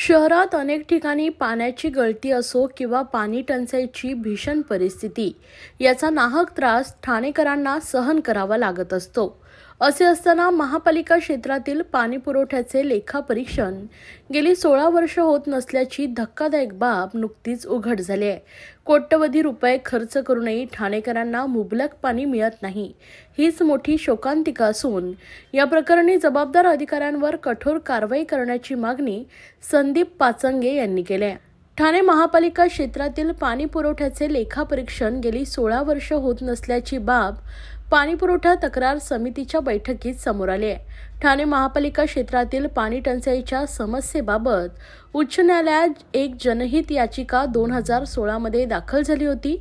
शहरात अनेक ठिकाणी पाण्याची गळती असो किंवा पाणी टंचाईची भीषण परिस्थिती याचा नाहक त्रास ठाणेकरांना सहन करावा लागत असतो। असे असताना महापालिका क्षेत्रातील पाणी पुरवठ्याचे लेखापरीक्षण गेली 16 वर्ष होत नसल्याची धक्कादायक बाब नुकतीच उघड झाली आहे। कोट्यवधी रुपये खर्च करूनही ठाणेकरांना मुबलक पाणी मिळत नाही, हीच मोठी शोकांतिका असून या प्रकरणी जबाबदार अधिकाऱ्यांवर कठोर कारवाई करण्याची मागणी संदीप पाचंगे यांनी केली आहे। ठाणे महापालिका क्षेत्रातील पाणी पुरवठ्याचे लेखापरीक्षण गेली 16 वर्ष होत नसल्याची बाब पाणी पुरवठा तक्रार समितीच्या बैठकीत समोर आली आहे। ठाणे महापालिका क्षेत्रातील पाणी टंचाईच्या समस्येबाबत उच्च न्यायालयात एक जनहित याचिका 2016 मध्ये दाखल झाली होती।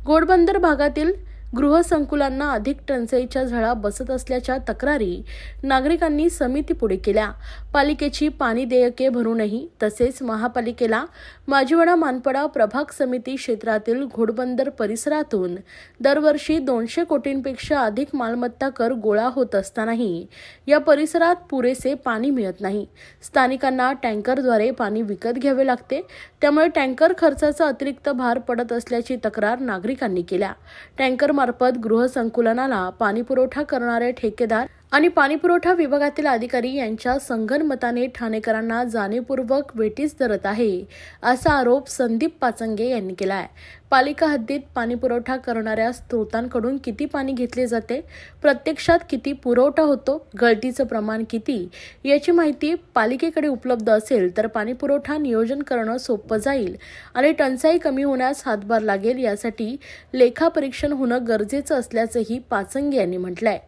घोडबंदर भागातील गृहसंकुलांना अधिक टंचाईच्या झळा बसत असल्याच्या तक्रारी नागरिकांनी समितीपुढे केल्या। पालिकेची पाणी देयके भरूनही तसेच महापालिकेला माजिवडा मानपडा प्रभाग समिती क्षेत्रातील घोडबंदर परिसरातून दरवर्षी 200 कोटींपेक्षा अधिक मालमत्ता कर गोळा होत असतानाही या परिसरात पुरेसे पाणी मिळत नाही। स्थानिकांना टँकरद्वारे पाणी विकत घ्यावे लागते, त्यामुळे टँकर खर्चाचा अतिरिक्त भार पडत असल्याची तक्रार नागरिकांनी केल्या। टँकर मार्फत गृहसंकुलांना पाणी पुरवठा करणारे ठेकेदार आणि पाणीपुरवठा विभागातील अधिकारी यांच्या संगनमताने ठाणेकरांना जाणीवपूर्वक वेठीस धरत आहे, असा आरोप संदीप पाचंगे यांनी केला आहे। पालिका हद्दीत पाणीपुरवठा करणाऱ्या स्त्रोतांकडून किती पाणी घेतले जाते, प्रत्यक्षात किती पुरवठा होतो, गळतीचं प्रमाण किती याची माहिती पालिकेकडे उपलब्ध असेल तर पाणीपुरवठा नियोजन करणं सोपं जाईल आणि टंचाई कमी होण्यास हातभार लागेल। यासाठी लेखापरीक्षण होणं गरजेचं असल्याचंही पाचंगे यांनी म्हटलंय।